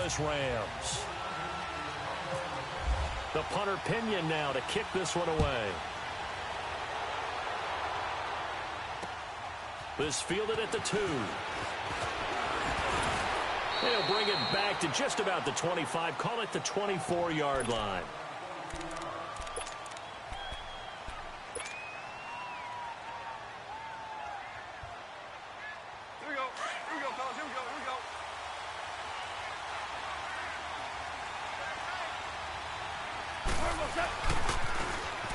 scoreless Rams. The punter Pinion now to kick this one away. This fielded at the 2. They'll bring it back to just about the 25. Call it the 24-yard line. Here we go, fellas. Here we go.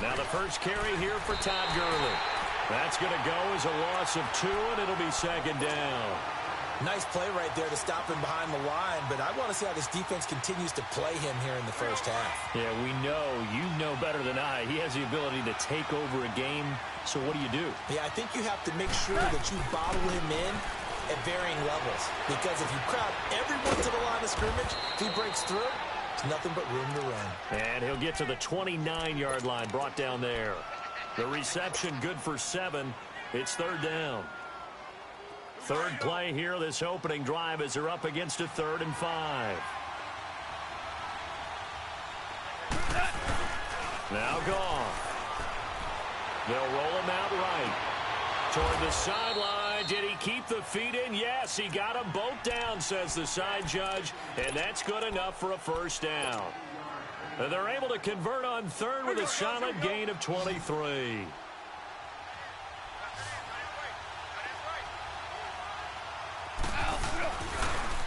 Now the first carry here for Todd Gurley. That's going to go as a loss of 2, and it'll be second down. Nice play right there to stop him behind the line, but I want to see how this defense continues to play him here in the first half. Yeah, we know. You know better than I. He has the ability to take over a game, so what do you do? Yeah, I think you have to make sure that you bottle him in at varying levels, because if you crowd everyone to the line of scrimmage, if he breaks through, there's nothing but room to run. And he'll get to the 29-yard line, brought down there. The reception good for 7. It's third down. Third play here, this opening drive, as they're up against a 3rd and 5. Now Goff. They'll roll him out right. Toward the sideline. Did he keep the feet in? Yes, he got them both down, says the side judge. And that's good enough for a first down. And they're able to convert on 3rd with a solid gain of 23.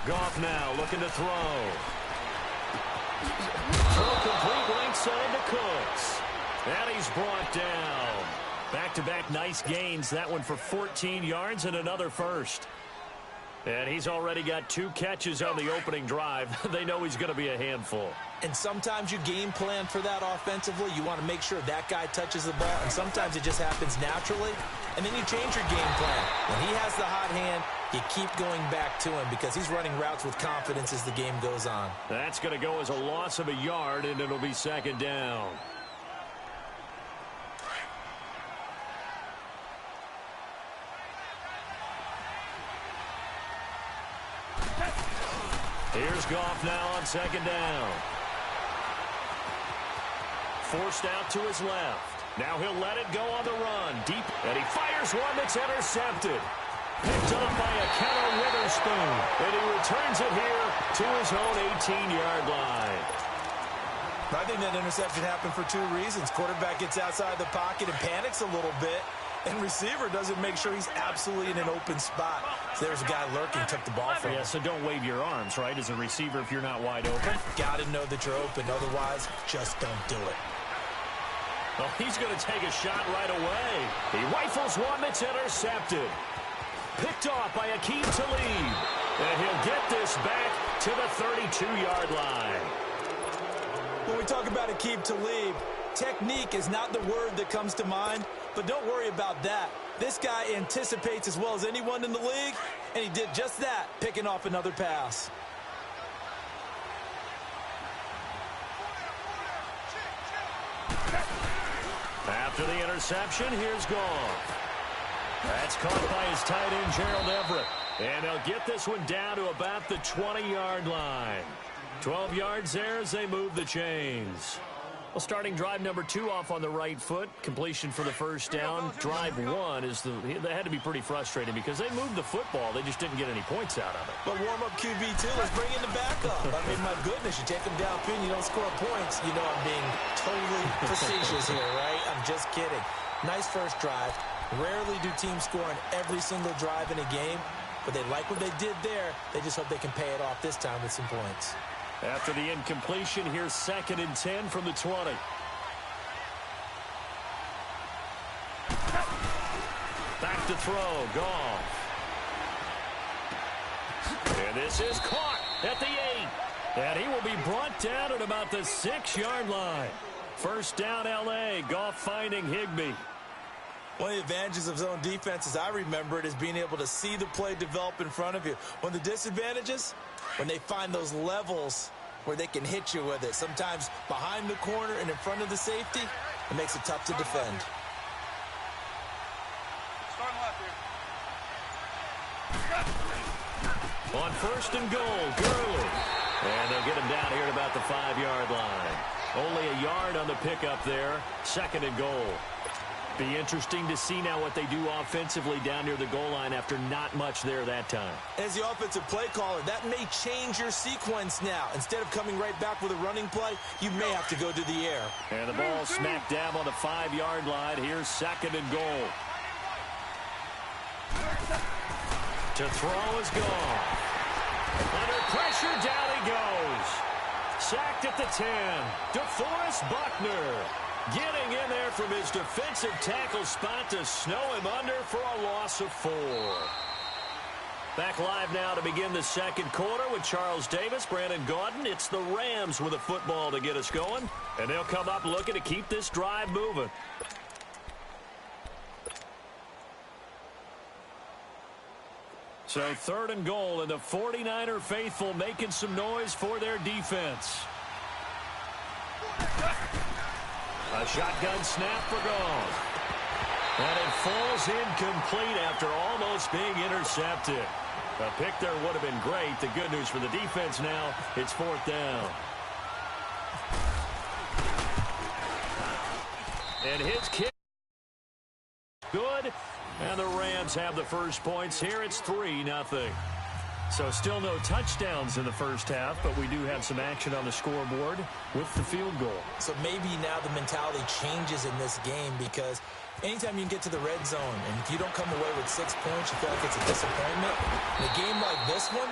Goff now looking to throw. Throw complete length side to Cooks. And he's brought down. Back-to-back nice gains. That one for 14 yards and another first. And he's already got 2 catches on the opening drive. They know he's going to be a handful. And sometimes you game plan for that offensively. You want to make sure that guy touches the ball. And sometimes it just happens naturally. And then you change your game plan. When he has the hot hand, you keep going back to him because he's running routes with confidence as the game goes on. That's going to go as a loss of a yard, and it'll be second down. Here's Goff now on second down. Forced out to his left. Now he'll let it go on the run. Deep, and he fires one that's intercepted. Picked up by a Keller Witherspoon. And he returns it here to his own 18-yard line. I think that interception happened for 2 reasons. Quarterback gets outside the pocket and panics a little bit. And receiver doesn't make sure he's absolutely in an open spot. So there's a guy lurking, took the ball from him. Yeah, so don't wave your arms, right, as a receiver if you're not wide open. Got to know that you're open. Otherwise, just don't do it. Well, he's going to take a shot right away. He rifles one that's intercepted. Picked off by Akeem Talib. And he'll get this back to the 32-yard line. When we talk about Akeem Talib, technique is not the word that comes to mind, but don't worry about that. This guy anticipates as well as anyone in the league, and he did just that, picking off another pass. After the interception, here's Goff. That's caught by his tight end, Gerald Everett. And they'll get this one down to about the 20-yard line. 12 yards there as they move the chains. Well, starting drive number 2 off on the right foot. Completion for the first down. Drive 1 is they had to be pretty frustrating because they moved the football. They just didn't get any points out of it. But warm-up QB2, let's bring in the backup. I mean, my goodness, you take him downfield, you don't score points. You know I'm being totally facetious here, right? I'm just kidding. Nice first drive. Rarely do teams score on every single drive in a game, but they like what they did there. They just hope they can pay it off this time with some points. After the incompletion, here's 2nd and 10 from the 20. Back to throw, Goff. And this is caught at the 8. And he will be brought down at about the 6-yard line. First down, L.A. Goff finding Higbee. One of the advantages of zone defense, as I remember it, is being able to see the play develop in front of you. One of the disadvantages, when they find those levels where they can hit you with it. Sometimes behind the corner and in front of the safety, it makes it tough to defend. Starting left here. On 1st and goal, Gurley. about the 5-yard line. Only a yard on the pickup there. 2nd and goal. Be interesting to see now what they do offensively down near the goal line after not much there that time. As the offensive play caller, that may change your sequence now. Instead of coming right back with a running play, you may have to go to the air. And the ball smack dab on the 5-yard line. Here's 2nd and goal. To throw is gone. Under pressure, down he goes. Sacked at the 10. DeForest Buckner getting in there from his defensive tackle spot to snow him under for a loss of 4. Back live now to begin the 2nd quarter with Charles Davis, Brandon Gaudin. It's the Rams with a football to get us going, and they'll come up looking to keep this drive moving. So 3rd and goal, and the 49er faithful making some noise for their defense. A shotgun snap for gone. And it falls incomplete after almost being intercepted. A pick there would have been great. The good news for the defense now, it's 4th down. And his kick good. And the Rams have the first points here. It's 3-0. So still no touchdowns in the first half, but we do have some action on the scoreboard with the field goal. So maybe now the mentality changes in this game, because anytime you can get to the red zone, and if you don't come away with 6 points, you feel like it's a disappointment. In a game like this one,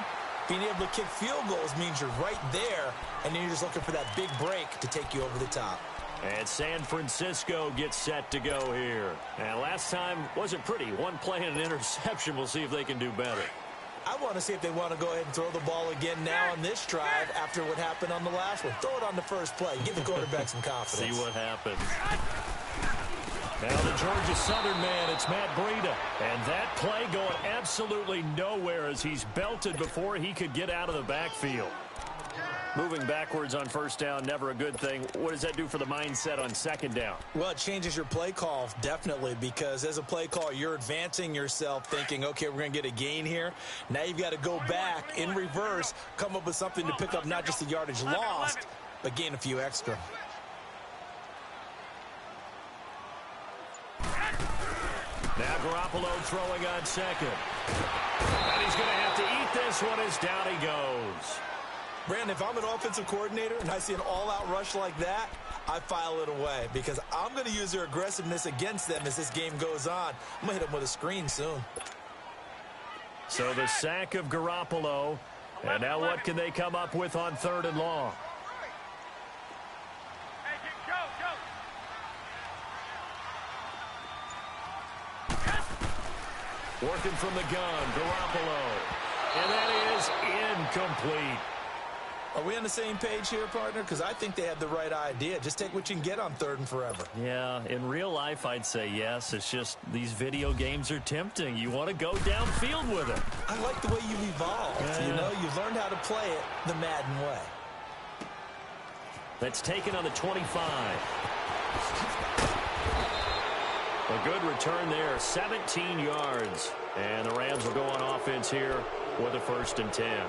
being able to kick field goals means you're right there, and then you're just looking for that big break to take you over the top. And San Francisco gets set to go here. And last time wasn't pretty. One play and an interception. We'll see if they can do better. I want to see if they want to go ahead and throw the ball again now on this drive after what happened on the last one. Throw it on the first play. Give the quarterback some confidence. See what happens. Now the Georgia Southern man, it's Matt Breida. And that play going absolutely nowhere as he's belted before he could get out of the backfield. Moving backwards on 1st down, never a good thing. What does that do for the mindset on 2nd down? Well, it changes your play call, definitely, because as a play call, you're advancing yourself thinking, okay, we're going to get a gain here. Now you've got to go back in reverse, come up with something to pick up not just the yardage lost, but gain a few extra. Now Garoppolo throwing on 2nd. And he's going to have to eat this one as down he goes. Brandon, if I'm an offensive coordinator and I see an all-out rush like that, I file it away, because I'm going to use their aggressiveness against them as this game goes on. I'm going to hit them with a screen soon. So the sack of Garoppolo, and now what can they come up with on 3rd and long? Working from the gun, Garoppolo. And that is incomplete. Are we on the same page here, partner? Because I think they had the right idea. Just take what you can get on 3rd and forever. Yeah, in real life, I'd say yes. It's just these video games are tempting. You want to go downfield with it. I like the way you've evolved. Yeah. You know, you've learned how to play it the Madden way. That's taken on the 25. A good return there, 17 yards. And the Rams will go on offense here with a 1st and 10.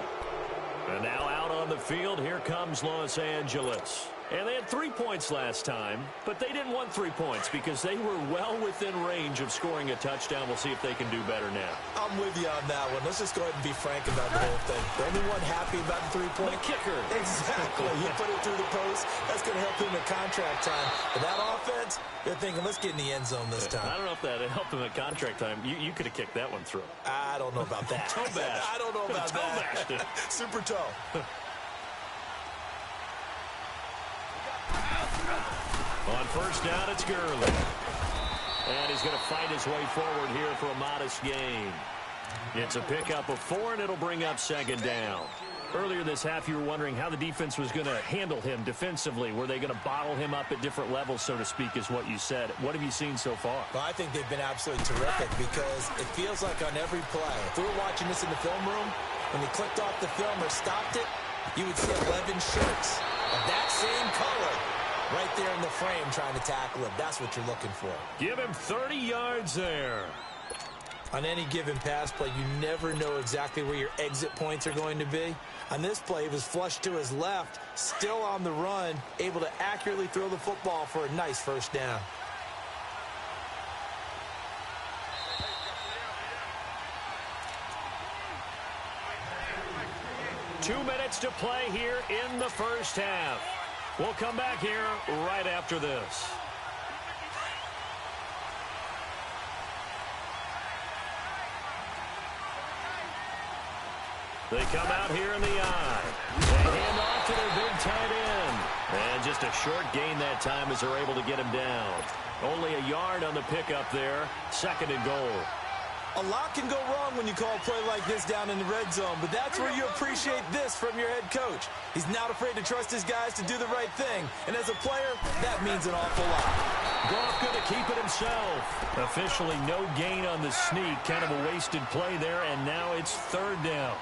And now out on the field, here comes Los Angeles. And they had 3 points last time, but they didn't want 3 points because they were well within range of scoring a touchdown. We'll see if they can do better now. I'm with you on that one. Let's just go ahead and be frank about the whole thing. The only one happy about the 3-point? The kicker. Exactly. He put it through the post. That's going to help him in contract time. But that offense, they're thinking, let's get in the end zone this time. I don't know if that helped him at contract time. You could have kicked that one through. I don't know about that. Toe bash. I don't know about that. Super toe. On 1st down, it's Gurley. And he's going to fight his way forward here for a modest gain. It's a pickup of 4, and it'll bring up 2nd down. Earlier this half, you were wondering how the defense was going to handle him defensively. Were they going to bottle him up at different levels, so to speak, is what you said. What have you seen so far? Well, I think they've been absolutely terrific, because it feels like on every play, if we were watching this in the film room, when they clicked off the film or stopped it, you would see 11 shirts of that same color right there in the frame trying to tackle him. That's what you're looking for. Give him 30 yards there. On any given pass play, you never know exactly where your exit points are going to be. On this play, he was flushed to his left, still on the run, able to accurately throw the football for a nice first down. Two minutes to play here in the first half. We'll come back here right after this. They come out here in the eye. They hand off to their big tight end. And just a short gain that time as they're able to get him down. Only a yard on the pickup there. 2nd and goal. A lot can go wrong when you call a play like this down in the red zone, but that's where you appreciate this from your head coach. He's not afraid to trust his guys to do the right thing, and as a player, that means an awful lot. Goff going to keep it himself. Officially no gain on the sneak. Kind of a wasted play there, and now it's 3rd down.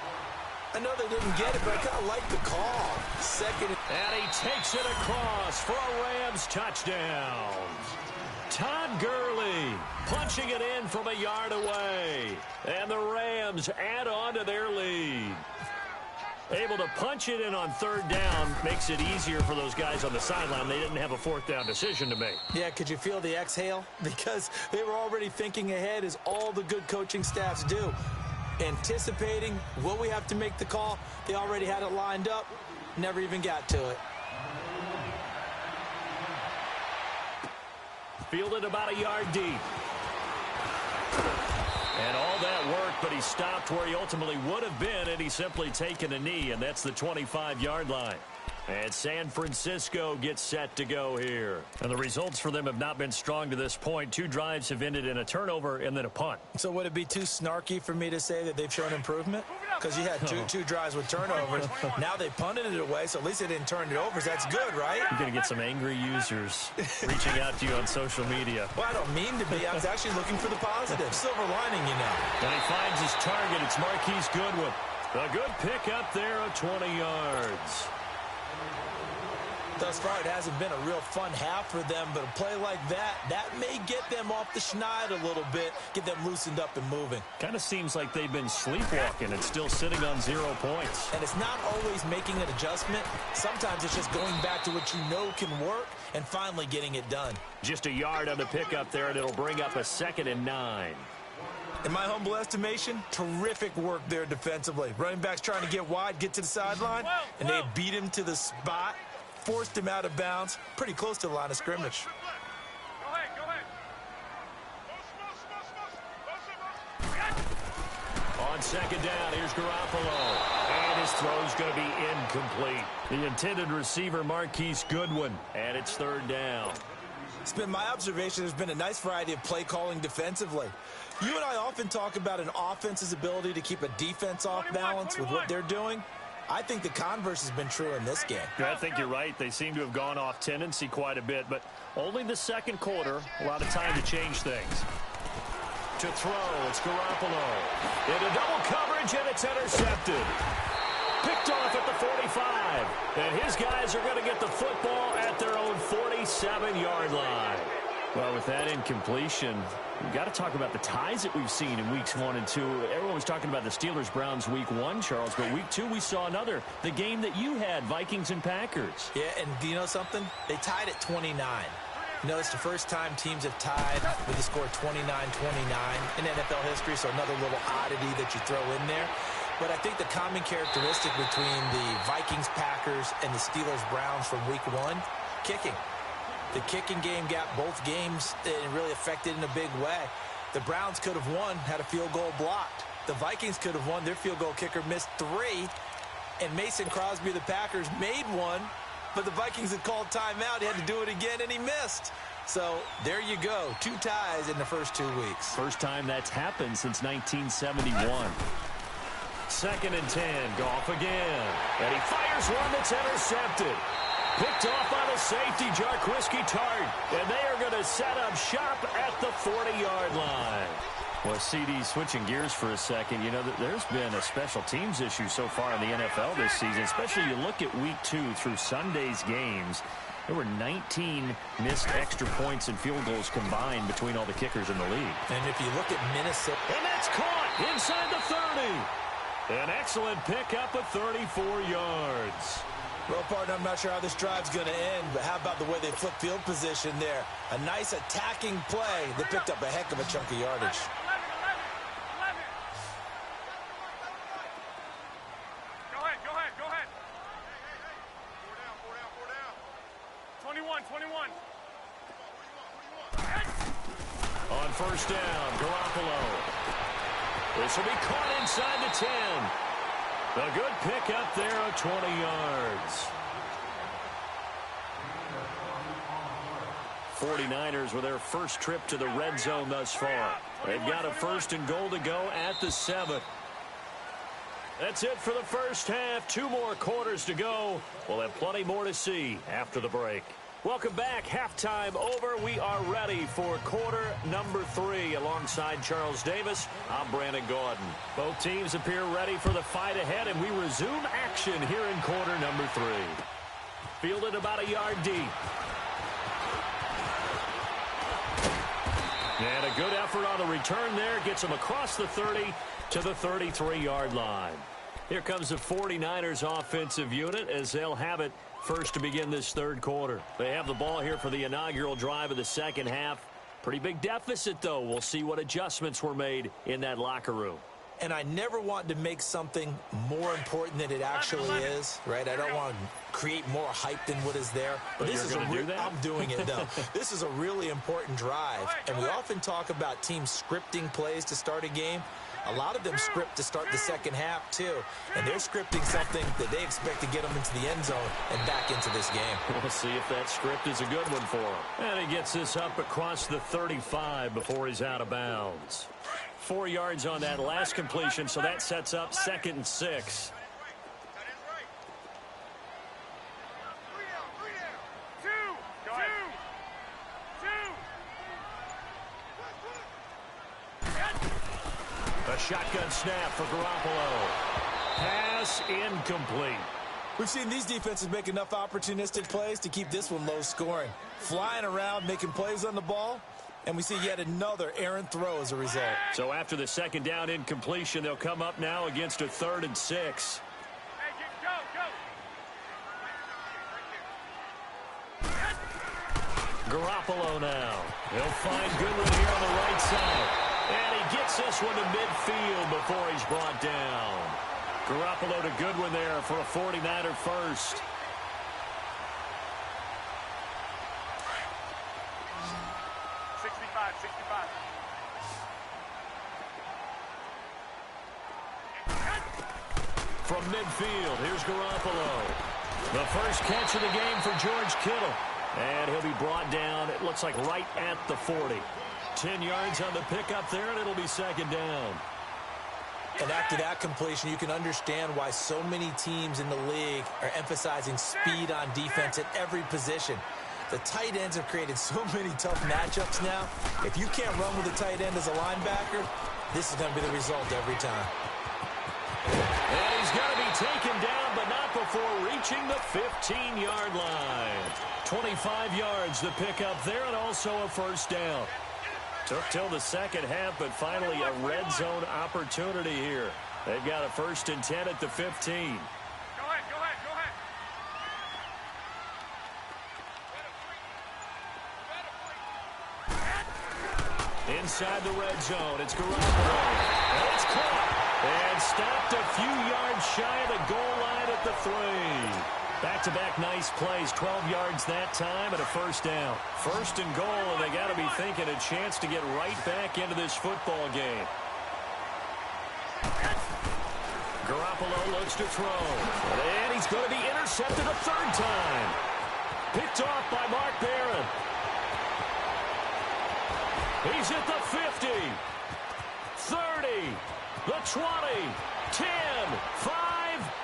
I know they didn't get it, but I kind of like the call. 2nd. And he takes it across for a Rams touchdown. Todd Gurley punching it in from a yard away. And the Rams add on to their lead. Able to punch it in on 3rd down makes it easier for those guys on the sideline. They didn't have a 4th down decision to make. Yeah, could you feel the exhale? Because they were already thinking ahead, as all the good coaching staffs do. Anticipating, will we have to make the call? They already had it lined up. Never even got to it. Fielded about a yard deep. And all that work, but he stopped where he ultimately would have been, and he's simply taken a knee, and that's the 25-yard line. And San Francisco gets set to go here. And the results for them have not been strong to this point. 2 drives have ended in a turnover and then a punt. So would it be too snarky for me to say that they've shown improvement? Because you had two drives with turnovers. Now they punted it away, so at least they didn't turn it over. So that's good, right? You're going to get some angry users reaching out to you on social media. Well, I don't mean to be. I was actually looking for the positive. Silver lining, you know. And he finds his target. It's Marquise Goodwin. A good pick up there of 20 yards. Thus far, it hasn't been a real fun half for them, but a play like that may get them off the schneid a little bit, get them loosened up and moving. Kind of seems like they've been sleepwalking and still sitting on 0 points. And it's not always making an adjustment. Sometimes it's just going back to what you know can work and finally getting it done. Just a yard on the pickup there, and it'll bring up a 2nd and 9. In my humble estimation, terrific work there defensively. Running backs trying to get wide, get to the sideline, and they beat him to the spot. Forced him out of bounds, pretty close to the line of scrimmage. On 2nd down, here's Garoppolo. And his throw's going to be incomplete. The intended receiver, Marquise Goodwin. And it's 3rd down. It's been my observation there's been a nice variety of play calling defensively. You and I often talk about an offense's ability to keep a defense off balance with what they're doing. I think the converse has been true in this game. Yeah, I think you're right. They seem to have gone off tendency quite a bit, but only the 2nd quarter, a lot of time to change things. To throw, it's Garoppolo. Into double coverage, and it's intercepted. Picked off at the 45. And his guys are going to get the football at their own 47-yard line. Well, with that incompletion, we've got to talk about the ties that we've seen in weeks 1 and 2. Everyone was talking about the Steelers-Browns week 1, Charles, but week 2 we saw another. The game that you had, Vikings and Packers. Yeah, and do you know something? They tied at 29. You know, it's the first time teams have tied with the score 29-29 in NFL history, so another little oddity that you throw in there. But I think the common characteristic between the Vikings, Packers, and the Steelers-Browns from week 1, kicking. The kicking game got both games and really affected in a big way. The Browns could have won, had a field goal blocked. The Vikings could have won. Their field goal kicker missed 3. And Mason Crosby of the Packers made 1. But the Vikings had called timeout. He had to do it again, and he missed. So there you go. 2 ties in the first 2 weeks. First time that's happened since 1971. 2nd and 10. Goff again. And he fires one that's intercepted. Picked off by the safety, Jarquiski Tart. And they are going to set up shop at the 40-yard line. Well, CD, switching gears for a second, you know, there's been a special teams issue so far in the NFL this season, especially you look at week 2 through Sunday's games. There were 19 missed extra points and field goals combined between all the kickers in the league. And if you look at Minnesota... And It's caught inside the 30. An excellent pickup of 34 yards. Well, partner, I'm not sure how this drive's going to end, but how about the way they flip field position there? A nice attacking play that picked up a heck of a chunk of yardage. 11. Go ahead. 4 down. 21. On first down, Garoppolo. This will be caught inside the 10. A good pickup there of 20 yards. 49ers with their first trip to the red zone thus far. They've got a first and goal to go at the 7. That's it for the first half. 2 more quarters to go. We'll have plenty more to see after the break. Welcome back. Halftime over. We are ready for quarter number 3. Alongside Charles Davis, I'm Brandon Gordon. Both teams appear ready for the fight ahead, and we resume action here in quarter number 3. Fielded about a yard deep. And a good effort on the return there. Gets him across the 30 to the 33-yard line. Here comes the 49ers offensive unit as they'll have it first to begin this third quarter. They have the ball here for the inaugural drive of the second half. Pretty big deficit, though. We'll see what adjustments were made in that locker room. And I never want to make something more important than it actually is, right? I don't want to create more hype than what is there. But this is I'm doing it, though. This is a really important drive. And we often talk about teams scripting plays to start a game. A lot of them script to start the second half, too. And they're scripting something that they expect to get them into the end zone and back into this game. We'll see if that script is a good one for him. And he gets this up across the 35 before he's out of bounds. 4 yards on that last completion, so that sets up 2nd and 6. A shotgun snap for Garoppolo. Pass incomplete. We've seen these defenses make enough opportunistic plays to keep this one low scoring. Flying around, making plays on the ball, and we see yet another errant throw as a result. So after the second down incompletion, they'll come up now against a 3rd and 6. Garoppolo now. He'll find Goodwin here on the right side. And he gets this one to midfield before he's brought down. Garoppolo to Goodwin there for a 49er first. From midfield, here's Garoppolo. The first catch of the game for George Kittle. And he'll be brought down, it looks like right at the 40. 10 yards on the pickup there, and it'll be second down. And after that completion, you can understand why so many teams in the league are emphasizing speed on defense at every position. The tight ends have created so many tough matchups now. If you can't run with a tight end as a linebacker, this is going to be the result every time. And he's going to be taken down, but not before reaching the 15-yard line. 25 yards the pickup there, and also a first down. Took till the second half, but finally a red zone opportunity here. They've got a 1st and 10 at the 15. Go ahead. Inside the red zone, it's Garoppolo. And it's caught. And stopped a few yards shy of the goal line at the 3. Back-to-back nice plays, 12 yards that time and a first down. 1st and goal, and they got to be thinking a chance to get right back into this football game. Garoppolo looks to throw. And he's going to be intercepted a 3rd time. Picked off by Mark Barron. He's at the 50, 30, the 20, 10, 5,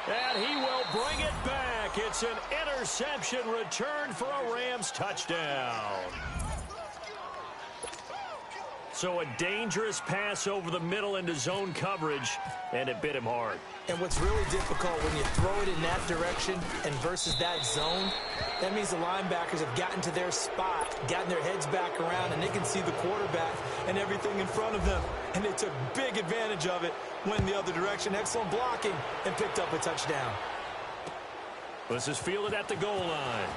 and he will bring it back. It's an interception return for a Rams touchdown. So a dangerous pass over the middle into zone coverage, and it bit him hard. And what's really difficult when you throw it in that direction and versus that zone, that means the linebackers have gotten to their spot, gotten their heads back around, and they can see the quarterback and everything in front of them. And they took big advantage of it, went the other direction, excellent blocking, and picked up a touchdown. This is fielded at the goal line.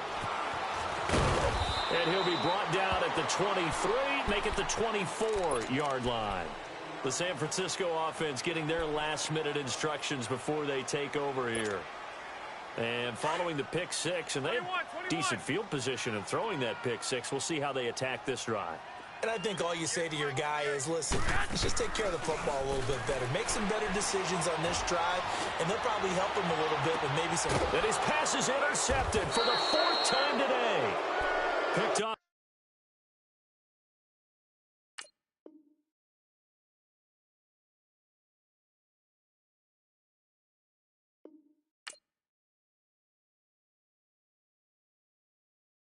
And he'll be brought down at the 23, make it the 24-yard line. The San Francisco offense getting their last-minute instructions before they take over here. And following the pick six, and they have decent field position in throwing that pick six. We'll see how they attack this drive. And I think all you say to your guy is, listen, let's just take care of the football a little bit better. Make some better decisions on this drive, and they'll probably help him a little bit with maybe some... And his pass is intercepted for the 4th time today. Picked up.